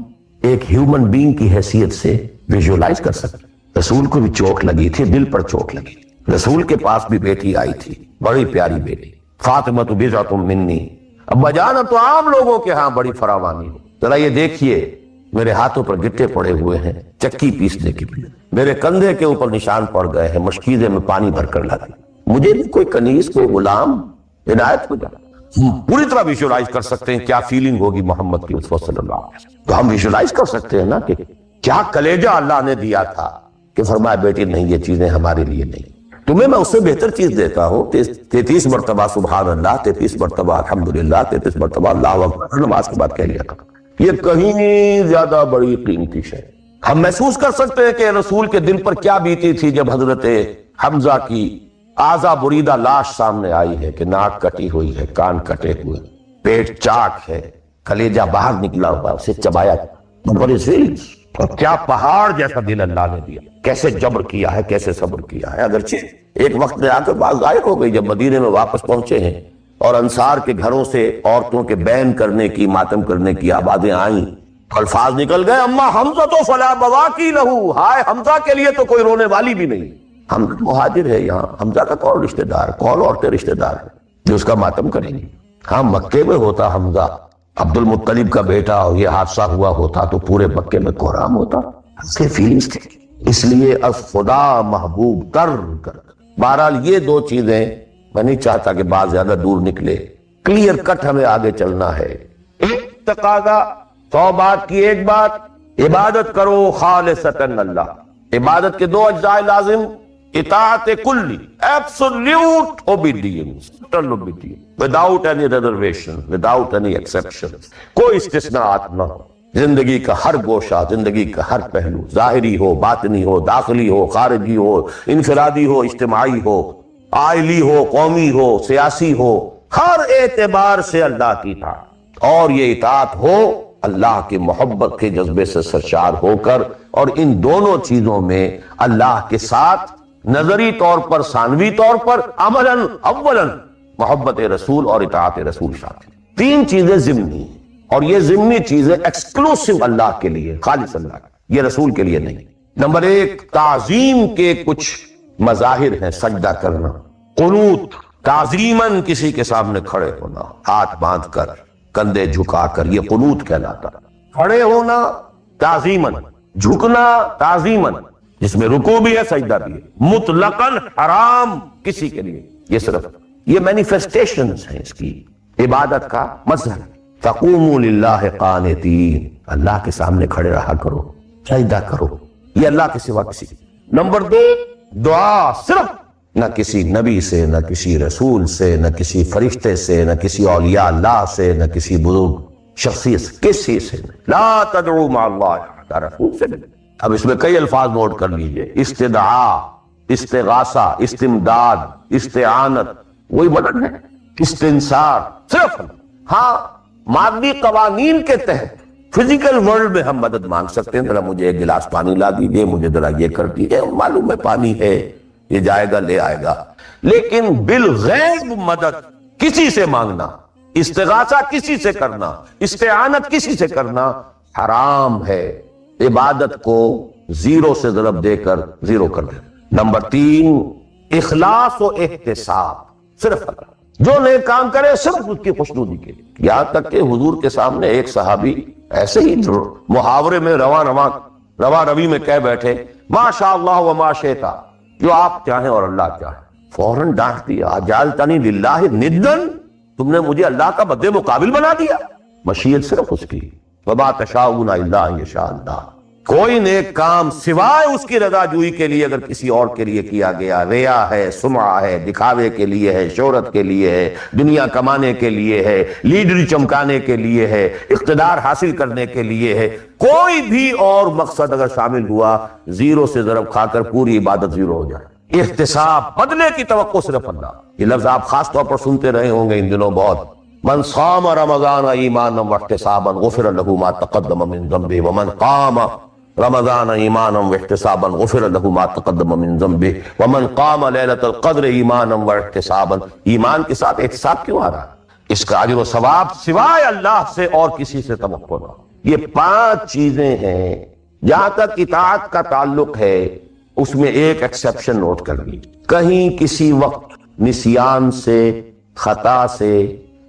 Speaker 2: ایک ہیومن بینگ کی حیثیت سے ویژولائز کر سکتے۔ رسول کو بھی چوٹ لگی تھی، دل پر چوٹ لگی تھی۔ رسول کے پاس بھی بیٹی آئی تھی، بڑی پیاری بیٹی، فاطمہ بضعۃ منی، ابا جان اب تو عام لوگوں کے ہاں بڑی فراوانی ہو، ذرا یہ دیکھیے میرے ہاتھوں پر گٹے پڑے ہوئے ہیں چکی پیسنے کے لیے، میرے کندھے کے اوپر نشان پڑ گئے ہیں، مشکیزے میں پانی بھر کر لاتی، مجھے بھی کوئی کنیز، کوئی غلام عنایت ہو جائے۔ پوری طرح ویژولائز کر سکتے ہیں کیا فیلنگ ہوگی محمد کی صلی اللہ علیہ وسلم، تو ہم ویژولائز کر سکتے ہیں نا کہ کیا کلیجہ اللہ نے دیا تھا کہ فرمایا بیٹی نہیں، یہ چیزیں ہمارے لیے نہیں، تمہیں میں اس سے بہتر چیز دیتا ہوں، 33 مرتبہ سبحان اللہ، 33 مرتبہ الحمدللہ، 33 مرتبہ اللہ اکبر نماز کے بعد کہہ لیا کرو، یہ کہیں زیادہ بڑی قیمتی شے۔ ہم محسوس کر سکتے ہیں کہ رسول کے دل پر کیا بیتی تھی جب حضرت حمزہ کی آزا بریدہ لاش سامنے آئی ہے کہ ناک کٹی ہوئی ہے، کان کٹے ہوئے، پیٹ چاک ہے، کلیجہ باہر نکلا ہوا، اسے چبایا، اور کیا پہاڑ جیسا دل اللہ نے دیا، کیسے جبر کیا ہے، کیسے صبر کیا ہے۔ اگرچہ ایک وقت میں آ کر بات ظاہر ہو گئی جب مدینے میں واپس پہنچے ہیں اور انصار کے گھروں سے عورتوں کے بین کرنے کی، ماتم کرنے کی آوازیں آئیں، الفاظ نکل گئے، اما حمزہ تو فلا بواکی لہو، ہائے حمزہ کے لیے تو کوئی رونے والی بھی نہیں۔ ہم مہاجر ہے یہاں، حمزہ کا کون رشتہ دار، کون عورتیں رشتہ دار ہیں جو اس کا ماتم کریں گی؟ ہاں مکے میں ہوتا حمزہ، عبد المطلب کا بیٹا، اور یہ حادثہ ہوا ہوتا تو پورے مکے میں کوہرام ہوتا۔ اس کے فیلنگز تھے، اس لیے از خدا محبوب تر کر۔ بہرحال یہ دو چیزیں میں نہیں چاہتا کہ بات زیادہ دور نکلے، کلیئر کٹ ہمیں آگے چلنا ہے۔ ایک تقاضا، 100 بات کی ایک بات، عبادت کرو خالصتاً اللہ۔ عبادت کے دو اجزاء لازم، اطاعت کلی، absolute obedience، total obedience، without any reservation، without any exception، کوئی استثناءات نہ ہو۔ زندگی کا ہر گوشہ، زندگی کا ہر پہلو، ظاہری ہو، باطنی ہو، داخلی ہو، خارجی ہو، انفرادی ہو، اجتماعی ہو، عائلی ہو، قومی ہو، سیاسی ہو، ہر اعتبار سے اللہ کی اطاعت، اور یہ اطاعت ہو اللہ کی محبت کے جذبے سے سرشار ہو کر، اور ان دونوں چیزوں میں اللہ کے ساتھ نظری طور پر، ثانوی طور پر، عملاً اولاً محبت رسول اور اطاعت رسول شامل۔ تین چیزیں ضمنی ہیں، اور یہ ضمنی چیزیں ایکسکلوسیو اللہ کے لیے، خالص اللہ کے، یہ رسول کے لیے نہیں۔ نمبر ایک، تعظیم کے کچھ مظاہر ہیں، سجدہ کرنا، قنوت، تعظیماً کسی کے سامنے کھڑے ہونا، ہاتھ باندھ کر، کندھے جھکا کر، یہ قنوت کہلاتا۔ کھڑے ہونا تعظیماً، جھکنا تعظیماً، جس میں رکوع بھی ہے، سجدہ بھی ہے، مطلقاً حرام کسی کے لیے، یہ صرف یہ مینیفیسٹیشنز ہیں اس کی، عبادت کا مظہر۔ فقوموا للہ قانتین، اللہ کے سامنے کھڑے رہا کرو، سجدہ کرو، یہ اللہ کے سوا کسی۔ نمبر دو، دعا، صرف نہ کسی نبی سے، نہ کسی رسول سے، نہ کسی فرشتے سے، نہ کسی اولیاء اللہ سے، نہ کسی بزرگ شخصیت کسی سے نہیں. لا تدعو مع اللہ احد، رسول سے نہیں. اب اس میں کئی الفاظ نوٹ کر لیجئے. استدعاء، استغاثہ، استمداد، استعانت، وہی مدد ہے. استنصار صرف ہاں مادی قوانین کے تحت فزیکل ورلڈ میں ہم مدد مانگ سکتے ہیں. ذرا مجھے ایک گلاس پانی لا دیجئے، مجھے ذرا یہ کر دیجئے، معلوم ہے پانی ہے، یہ جائے گا لے آئے گا. لیکن بالغیب مدد کسی سے مانگنا، استغاثہ کسی سے کرنا، استعانت کسی سے کرنا حرام ہے. عبادت کو زیرو سے ضرب دے کر زیرو کر دے. نمبر 3، اخلاص و احتساب، صرف اللہ. جو نیک کام کرے صرف اس کی خوشنودی کے لیے. یہاں تک کہ حضور کے سامنے ایک صحابی ایسے ہی محاورے میں رواں روی میں کہہ بیٹھے ما شاء اللہ و ما شئت، جو آپ چاہیں اور اللہ چاہے. فوراً ڈانٹ دیا اجعلتنی للہ ندن، تم نے مجھے اللہ کا مد مقابل بنا دیا. مشیت صرف اس کی. وما تشاءون الا ان یشاء اللہ. کوئی نیک کام سوائے اس کی رضا جوئی کے لیے اگر کسی اور کے لیے کیا گیا، ریا ہے، سمعہ ہے، دکھاوے کے لیے ہے، شہرت کے لیے ہے، دنیا کمانے کے لیے ہے، لیڈری چمکانے کے لیے ہے، اقتدار حاصل کرنے کے لیے ہے، کوئی بھی اور مقصد اگر شامل ہوا، زیرو سے ضرب کھا کر پوری عبادت زیرو ہو جائے. احتساب، بدلے کی توقع صرف اللہ. یہ لفظ آپ خاص طور پر سنتے رہے ہوں گے ان دنوں بہت. من صام رمضان ایمانا واحتسابا غفر له ما تقدم من ذنبه ومن قام رمضان ایمانا واحتسابا غفر له ما تقدم من ذنبه ومن قام ليلة القدر ایمانا واحتسابا. ایمان کے ساتھ احتساب کیوں آ رہا ہے؟ اس کا اجر و ثواب سوائے اللہ سے اور کسی سے توقع نہ. یہ 5 چیزیں ہیں. جہاں تک اطاعت کا تعلق ہے اس میں ایک ایکسیپشن نوٹ کر لی. کہیں کسی وقت نسیان سے، خطا سے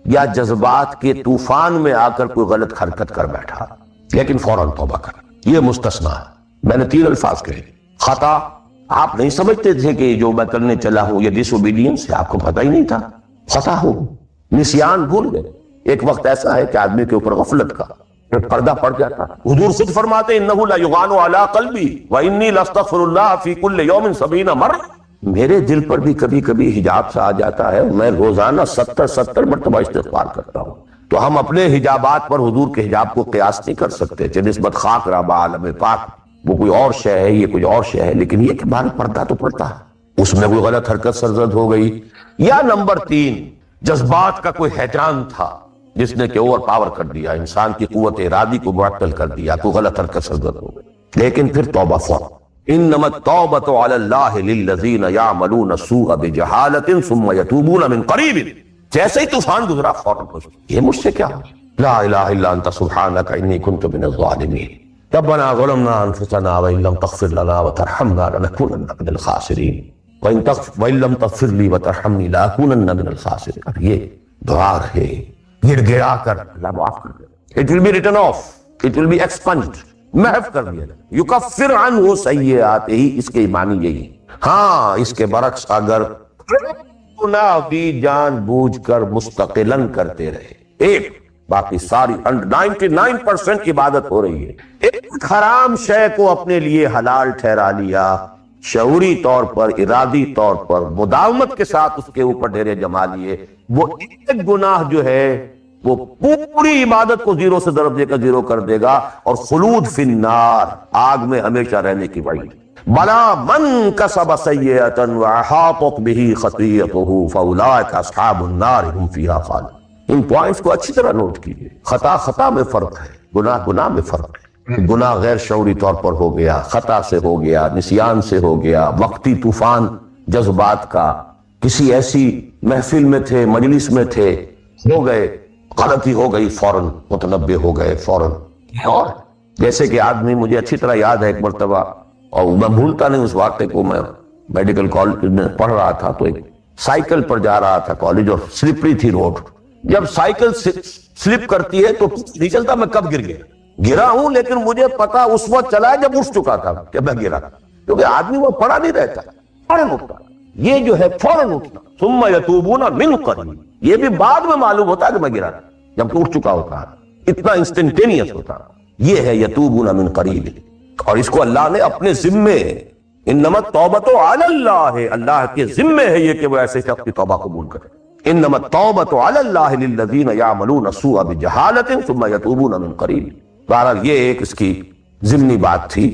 Speaker 2: یا جذبات کے طوفان میں آ کر کوئی غلط حرکت کر بیٹھا لیکن فوراً توبہ کر، یہ مستثنا ہے. میں نے 3 الفاظ کہے. خطا، آپ نہیں سمجھتے تھے کہ جو میں کرنے چلا ہوں یہ ڈس اوبیڈینس ہے، آپ کو پتہ ہی نہیں تھا، خطا ہو. نسیان، بھول گئے. ایک وقت ایسا ہے کہ آدمی کے اوپر غفلت کا پردہ پڑ جاتا. حضور خود فرماتے انہ لا یغان علی قلبی وانی لاستغفر اللہ فی کل یوم 70 مرہ. میرے دل پر بھی کبھی کبھی حجاب سا آ جاتا ہے، میں روزانہ 70 مرتبہ استغفار کرتا ہوں. تو ہم اپنے حجابات پر حضور کے حجاب کو قیاس نہیں کر سکتے کہ نسبت خاک ربا عالم پاک، وہ کوئی اور شے ہے، یہ کوئی اور شے ہے. لیکن یہ کہ بار پردہ تو پڑتا ہے، اس میں کوئی غلط حرکت سرزد ہو گئی. یا نمبر 3، جذبات کا کوئی ہیجان تھا جس نے کہ اوور پاور کر دیا، انسان کی قوت ارادی کو معطل کر دیا، کوئی غلط حرکت سرزد ہو گئی. لیکن پھر توبہ فوراً. انما التوبۃ علی اللہ للذین یعملون السوء بجہالۃ ثم یتوبون من قریب. جیسے ہی طوفان گزرا فوراً یہ مجھ سے کیا ہو؟ لا الہ الا انت سبحانک انی کنت من الظالمین. ربنا ظلمنا انفسنا وان لم تغفر لنا وترحمنا لنکونن من الخاسرین وان لم تغفر لی وترحمنی لاکونن من الخاسرین. اب یہ دعا ہے، گڑ گڑا کر اللہ معاف کر دے. It will be written off, it will be expunged, محو کر دیا. یکفر عنہ سیئاتہ، اس کے معنی یہی. ہاں اس کے برعکس اگر گناہ بھی جان بوجھ کر مستقلاً کرتے رہے، ایک باقی ساری 99% عبادت ہو رہی ہے، ایک حرام شے کو اپنے لیے حلال ٹھہرا لیا، شعوری طور پر، ارادی طور پر مداومت کے ساتھ اس کے اوپر ڈیرے جما لیے، وہ ایک گناہ جو ہے وہ پوری عبادت کو زیرو سے ضرب دے کر زیرو کر دے گا اور خلود فی النار، آگ میں ہمیشہ رہنے کی وعید. بلا من کسب سیئۃ واحاطت بہ خطیئتہ فاولئک اصحاب النار هم فیہا خالدون. ان پوائنٹس کو اچھی طرح نوٹ کیجئے. خطا میں فرق ہے، گناہ میں فرق ہے. گناہ غیر شعوری طور پر ہو گیا، خطا سے ہو گیا، نسیان سے ہو گیا، وقتی طوفان جذبات کا، کسی ایسی محفل میں تھے، مجلس میں تھے، ہو گئے، غلطی ہو گئی، فوراً متنبہ ہو گئے فوراً. اور جیسے کہ آدمی، مجھے اچھی طرح یاد ہے ایک مرتبہ، اور میں بھولتا نہیں اس واقعے کو، میں میڈیکل کالج میں پڑھ رہا تھا تو ایک سائیکل پر جا رہا تھا کالج اور سلپری تھی روڈ. جب سائیکل سلپ کرتی ہے تو نہیں چلتا میں کب گرا ہوں، لیکن مجھے پتا اس وقت چلا ہے جب اٹھ چکا تھا کہ میں گرا، کیونکہ آدمی وہ پڑا نہیں رہتا، فوراً اٹھتا. یہ جو ہے فوراً اٹھنا، ثم یتوبون من قریب، یہ بھی بعد میں معلوم ہوتا ہے کہ میں گرا جب تو اٹھ چکا ہوتا ہے، اتنا انسٹنٹینیس ہوتا. یہ ہے یتوبون من قریب. اور اس کو اللہ نے اپنے ذمے، انما التوبۃ علی اللہ، اللہ کے ذمے ہے یہ کہ وہ ایسے شخص کی توبہ قبول کرے. انما التوبۃ علی اللہ للذین یعملون السوء بجہالۃ ثم یتوبون من قریب. بہرحال یہ ایک اس کی ضمنی بات تھی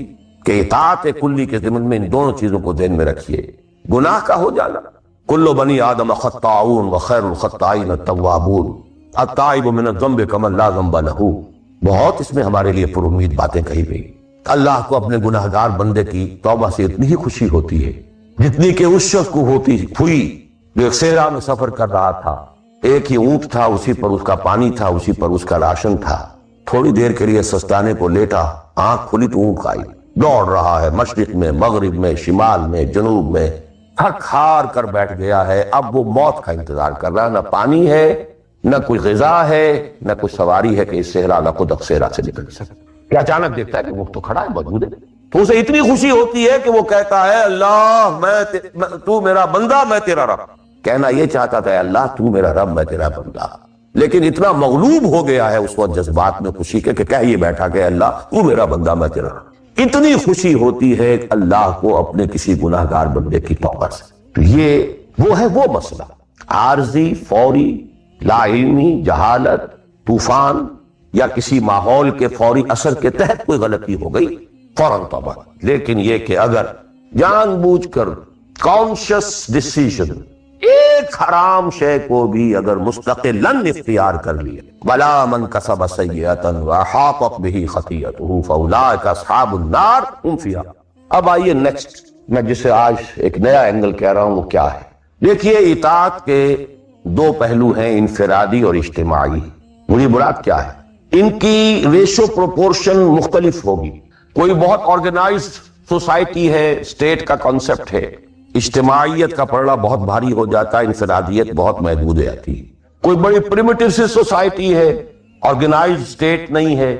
Speaker 2: کہ اطاعت کلی کے ضمن میں ان دونوں چیزوں کو ذہن میں رکھیے. گناہ کا ہو جانا، کل بنی آدم خطاؤون وخیر الخطائین التوابون، التائب من الذنب کمن لا ذنب لہ. بہت اس میں ہمارے لیے پر امید باتیں کہی گئی. اللہ کو اپنے گناہگار بندے کی توبہ سے اتنی ہی خوشی ہوتی ہے جتنی کہ اس شخص کو ہوتی ہوئی جو ایک صحرا میں سفر کر رہا تھا. ایک ہی اونٹ تھا، اسی پر اس کا پانی تھا، اسی پر اس کا راشن تھا. تھوڑی دیر کے لیے سستانے کو لیٹا، آنکھ کھلی تو اونٹ کھائی. دوڑ رہا ہے مشرق میں، مغرب میں، شمال میں، جنوب میں، تھک ہار کر بیٹھ گیا ہے. اب وہ موت کا انتظار کر رہا ہے. نہ پانی ہے، نہ کوئی غذا ہے، نہ کوئی سواری ہے کہ اس صحرا لقد صحرا سے نکل سکے. کہ اچانک دیکھتا ہے کہ وہ تو کھڑا ہے، موجود ہے. تو اسے اتنی خوشی ہوتی ہے کہ وہ کہتا ہے اللہ تو میرا بندہ، میں تیرا رب. کہنا یہ چاہتا تھا اللہ تو میرا رب، میں تیرا بندہ. لیکن اتنا مغلوب ہو گیا ہے اس وقت جذبات میں خوشی کے کہ کہہ یہ بیٹھا کہ اللہ تو میرا بندہ، میں تیرا رب. اتنی خوشی ہوتی ہے اللہ کو اپنے کسی گناہگار بندے کی توبہ سے. تو یہ وہ ہے وہ مسئلہ عارضی، فوری، لا علمی، جہالت، طوفان یا کسی ماحول کے فوری اثر کے تحت کوئی غلطی ہو گئی فوراً توبہ. لیکن یہ کہ اگر جان بوجھ کر کانشس ڈیسیژن ایک حرام شے کو بھی اگر مستقلاً اختیار کر لیا، وَلَا مَنْ كَسَبَ سَيِّئَةً وَأَحَاطَتْ بِهِ خَطِيئَتُهُ فَأُولَٰئِكَ أَصْحَابُ النَّارِ هُمْ فِيهَا. اب آئیے نیکسٹ، میں جسے آج ایک نیا اینگل کہہ رہا ہوں وہ کیا ہے. دیکھیے اطاعت کے دو پہلو ہیں، انفرادی اور اجتماعی. مجھے مراد کیا ہے؟ ان کی ریشو پروپورشن مختلف ہوگی. کوئی بہت آرگنائزڈ سوسائٹی ہے، اسٹیٹ کا کانسیپٹ ہے، اجتماعیت کا پڑھنا بہت بھاری ہو جاتا ہے، انفرادیت بہت محدود آتی ہے. کوئی بڑی پریمیٹیو سی سوسائٹی ہے، آرگنائزڈ اسٹیٹ نہیں ہے،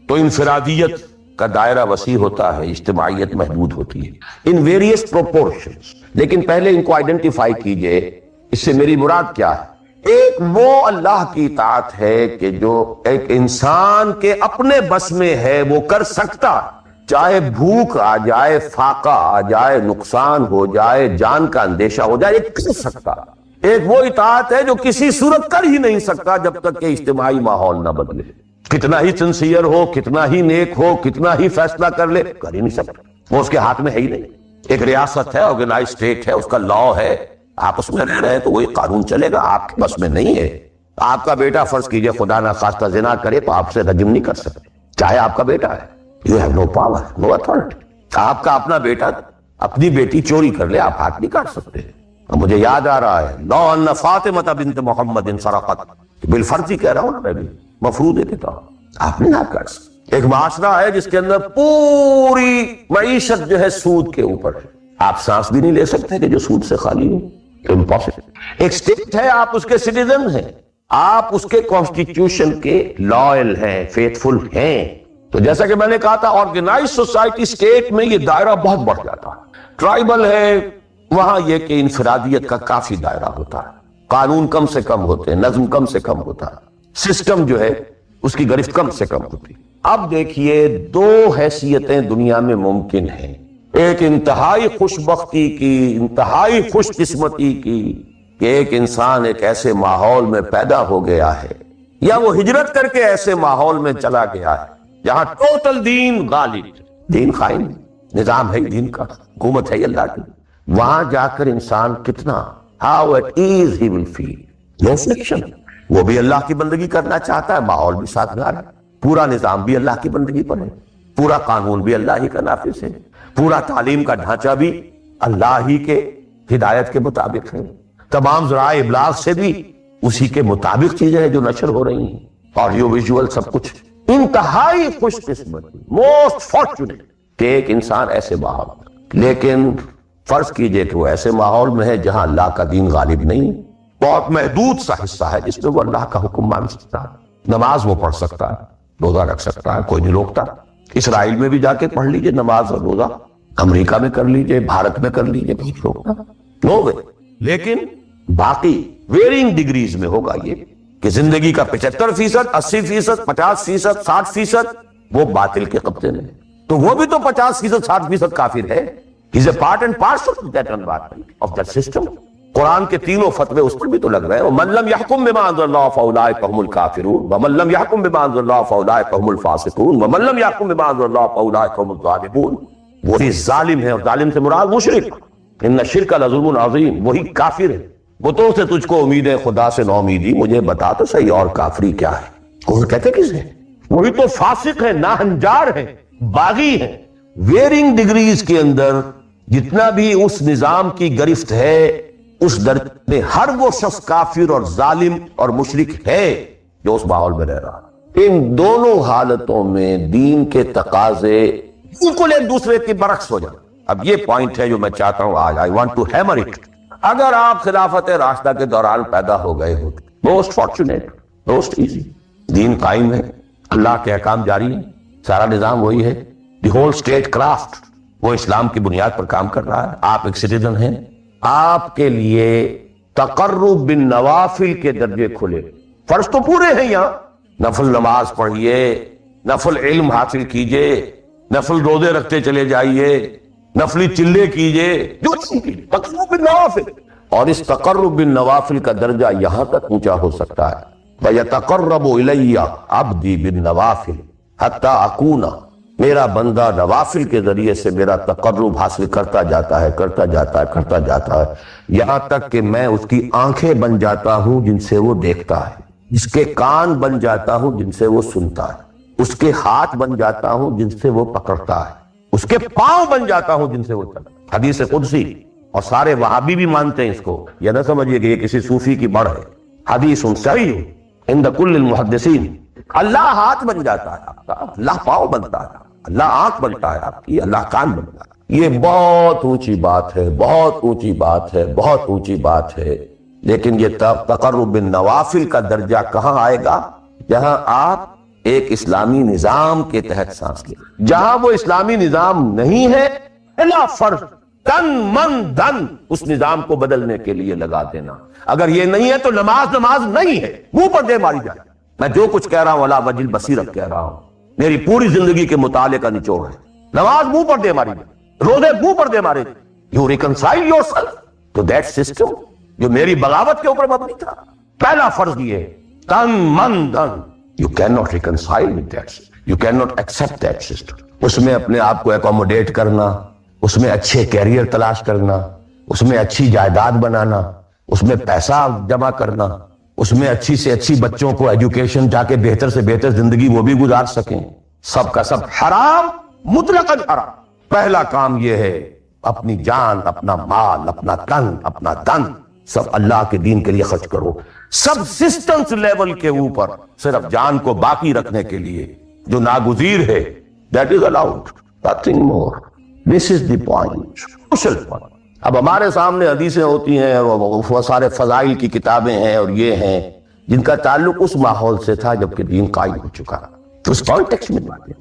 Speaker 2: تو انفرادیت کا دائرہ وسیع ہوتا ہے، اجتماعیت محدود ہوتی ہے. In various proportions. لیکن پہلے ان کو آئیڈینٹیفائی کیجئے، اس سے میری مراد کیا ہے. ایک وہ اللہ کی اطاعت ہے کہ جو ایک انسان کے اپنے بس میں ہے، وہ کر سکتا، چاہے بھوک آ جائے، فاقہ آ جائے، نقصان ہو جائے، جان کا اندیشہ ہو جائے، ایک کر سکتا. ایک وہ اطاعت ہے جو کسی صورت کر ہی نہیں سکتا جب تک کہ اجتماعی ماحول نہ بدلے. کتنا ہی سنسیئر ہو، کتنا ہی نیک ہو، کتنا ہی فیصلہ کر لے، کر ہی نہیں سکتا. وہ اس کے ہاتھ میں ہے ہی نہیں. ایک ریاست ہے، آرگنائز اسٹیٹ ہے، اس کا لا ہے، آپ اس میں رہ رہے ہیں تو وہی قانون چلے گا. آپ کے بس میں نہیں ہے. آپ کا بیٹا فرض کیجئے خدا نہ خواستہ زنا کرے تو آپ سے رجم نہیں کر سکتے، چاہے آپ کا بیٹا ہے. You have no power, no authority. آپ کا اپنا بیٹا اپنی بیٹی چوری کر لے، آپ ہاتھ نہیں کاٹ سکتے. مجھے یاد آ رہا ہے لو ان فاطمہ بنت محمد سرقت، بالفرض ہی کہہ رہا ہوں نا، میں بھی مفروض دیتا ہوں، آپ نہیں ہاتھ کاٹ سکتے. ایک معاشرہ ہے جس کے اندر پوری معیشت جو ہے سود کے اوپر ہے. آپ سانس بھی نہیں لے سکتے کہ جو سود سے خالی ہو. امپاسبل. ایک اسٹیٹ ہے، آپ اس کے سٹیزن ہیں، آپ اس کے کانسٹیٹیوشن کے لائل ہیں، فیتھفل ہیں. تو جیسا کہ میں نے کہا تھا آرگنائز سوسائٹی اسٹیٹ میں یہ دائرہ بہت بڑھ جاتا ہے. ٹرائبل ہے، وہاں یہ کہ انفرادیت کا کافی دائرہ ہوتا ہے، قانون کم سے کم ہوتے ہیں، نظم کم سے کم ہوتا ہے، سسٹم جو ہے اس کی گرفت کم سے کم ہوتی. اب دیکھیے دو حیثیتیں دنیا میں ممکن ہیں. ایک انتہائی خوش بختی کی، انتہائی خوش قسمتی کی کہ ایک انسان ایک ایسے ماحول میں پیدا ہو گیا ہے یا وہ ہجرت کر کے ایسے ماحول میں چلا گیا ہے جہاں ٹوٹل دین غالب، دین قائم، نظام ہے دین کا، حکومت ہے اللہ کی. وہاں جا کر انسان کتنا how at ease he will feel. No friction. وہ بھی اللہ کی بندگی کرنا چاہتا ہے، ماحول بھی سازگار ہے، پورا نظام بھی اللہ کی بندگی پر ہے، پورا قانون بھی اللہ ہی کا نافذ ہے، پورا تعلیم کا ڈھانچہ بھی اللہ ہی کے ہدایت کے مطابق ہے، تمام ذرائع ابلاغ سے بھی اسی کے مطابق چیزیں ہیں جو نشر ہو رہی ہیں، آڈیو ویژول سب کچھ. انتہائی خوش قسمت، موسٹ فارچونیٹ کہ ایک انسان ایسے ماحول. لیکن فرض کیجئے کہ وہ ایسے ماحول میں ہے جہاں اللہ کا دین غالب نہیں، بہت محدود سا حصہ ہے جس میں وہ اللہ کا حکم مان سکتا ہے، نماز وہ پڑھ سکتا ہے، روزہ رکھ سکتا ہے، کوئی نہیں روکتا. اسرائیل میں بھی جا کے پڑھ لیجئے نماز اور روزہ، امریکہ میں کر لیجئے، بھارت میں کر لیجئے، کوئی روکتا نو وے. لیکن باقی ویرینگ ڈگریز میں ہوگا یہ کہ زندگی کا 75%، 80%، 50%، 60% وہ باطل کے قبضے میں. تو وہ بھی تو 50%، 60% کافر ہے. He's a part and parcel of that environment, of that system. قرآن کے تینوں فتوے اس پر بھی تو لگ رہے ہیں. وَمَن لَّمْ يَحْكُم بِمَا أَنزَلَ اللَّهُ فَأُولَٰئِكَ هُمُ الْكَافِرُونَ وَمَن لَّمْ يَحْكُم بِمَا أَنزَلَ اللَّهُ فَأُولَٰئِكَ هُمُ الْفَاسِقُونَ وَمَن لَّمْ يَحْكُم بِمَا أَنزَلَ اللَّهُ فَأُولَٰئِكَ هُمُ الظَّالِمُونَ. وہی ظالم ہے، اور ظالم سے مراد مشرک. ان الشرک لظلم عظیم، وہی کافر ہے. بتوں سے تجھ کو امید ہے، خدا سے نو امیدی. مجھے بتا تو صحیح اور کافری کیا ہے؟ کون کہتے کسے؟ وہی تو فاسق ہے، ناہنجار ہے، باغی ہے. ویئرنگ ڈگریز کے اندر جتنا بھی اس نظام کی گرفت ہے، اس درجے میں ہر وہ شخص کافر اور ظالم اور مشرک ہے جو اس ماحول میں رہ رہا. ان دونوں حالتوں میں دین کے تقاضے بالکل ایک دوسرے کے برعکس ہو جائیں. اب یہ پوائنٹ ہے جو میں چاہتا ہوں آج I want to hammer it. اگر آپ خلافت راشدہ کے دوران پیدا ہو گئے ہوتے، موسٹ فارچونیٹ، موسٹ ایزی. دین قائم ہے، اللہ کے احکام جاری ہیں، سارا نظام وہی ہے. دی ہول اسٹیٹ کرافٹ وہ اسلام کی بنیاد پر کام کر رہا ہے. آپ ایک سٹیزن ہیں، آپ کے لیے تقرب بالنوافل کے درجے کھلے. فرض تو پورے ہیں یہاں. نفل نماز پڑھیے، نفل علم حاصل کیجئے، نفل روزے رکھتے چلے جائیے، نفلی چلے کیجئے، جو تقرب بالنوافل. اور اس تقرب بالنوافل کا درجہ یہاں تک اونچا ہو سکتا ہے. فَيَتَقَرَّبُ إِلَيَّ عَبْدِي بِالنَّوَافِلِ حَتَّى أَكُونَ. میرا بندہ نوافل کے ذریعے سے میرا تقرب حاصل کرتا جاتا ہے، کرتا جاتا ہے، کرتا جاتا ہے، یہاں تک کہ میں اس کی آنکھیں بن جاتا ہوں جن سے وہ دیکھتا ہے، اس کے کان بن جاتا ہوں جن سے وہ سنتا ہے، اس کے ہاتھ بن جاتا ہوں جن سے وہ پکڑتا ہے، اس کے پاؤں بن جاتا ہوں جن سے وہ چلتا ہے. حدیث قدسی. اور سارے وہابی بھی مانتے ہیں اس کو. یہ نہ سمجھئے کہ یہ کسی صوفی کی بڑھ ہے. حدیث صحیح عند کل المحدثین. اللہ ہاتھ بن جاتا ہے آپ کا، اللہ پاؤں بنتا ہے، اللہ آنکھ بنتا ہے آپ کی، اللہ کان بنتا ہے. یہ بہت اونچی بات ہے، بہت اونچی بات ہے، بہت اونچی بات ہے. لیکن یہ تقرب بالنوافل کا درجہ کہاں آئے گا؟ جہاں آپ ایک اسلامی نظام کے تحت سانس لیں. جہاں وہ اسلامی نظام نہیں ہے، اللہ فرض تن من دھن اس نظام کو بدلنے کے لیے لگا دینا. اگر یہ نہیں ہے تو نماز نہیں ہے، منہ پر دے ماری جائے. میں جو کچھ کہہ رہا ہوں علی وجہ البصیرت کہہ رہا ہوں، میری پوری زندگی کے مطالعے کا نچوڑ ہے. نماز منہ پر دے ماری جائے، روزے منہ پر دے مارے. You reconcile yourself to that system جو میری بغاوت کے اوپر مبنی تھا. پہلا فرض یہ ہے تن من دھن. You cannot reconcile with that system. You cannot accept that system. اس میں اپنے آپ کو اکوموڈیٹ کرنا، اس میں اچھے کیریئر تلاش کرنا، اس میں اچھی جائیداد بنانا، اس میں پیسہ جمع کرنا، اس میں اچھی سے اچھی بچوں کو ایجوکیشن جا کے بہتر سے بہتر زندگی وہ بھی گزار سکیں. سب کا سب حرام، مطلقاً حرام. پہلا کام یہ ہے اپنی جان، اپنا مال، اپنا تن، اپنا دن سب اللہ کے دین کے لیے خرچ کرو. سبسسٹنس لیول کے اوپر صرف جان کو باقی رکھنے کے لیے جو ناگزیر ہے، that is allowed, nothing more. This is the point, crucial point. اب ہمارے سامنے حدیثیں ہوتی ہیں اور وہ سارے فضائل کی کتابیں ہیں اور یہ ہیں جن کا تعلق اس ماحول سے تھا جب کہ دین قائم ہو چکا. اس کانٹیکسٹ میں باتیں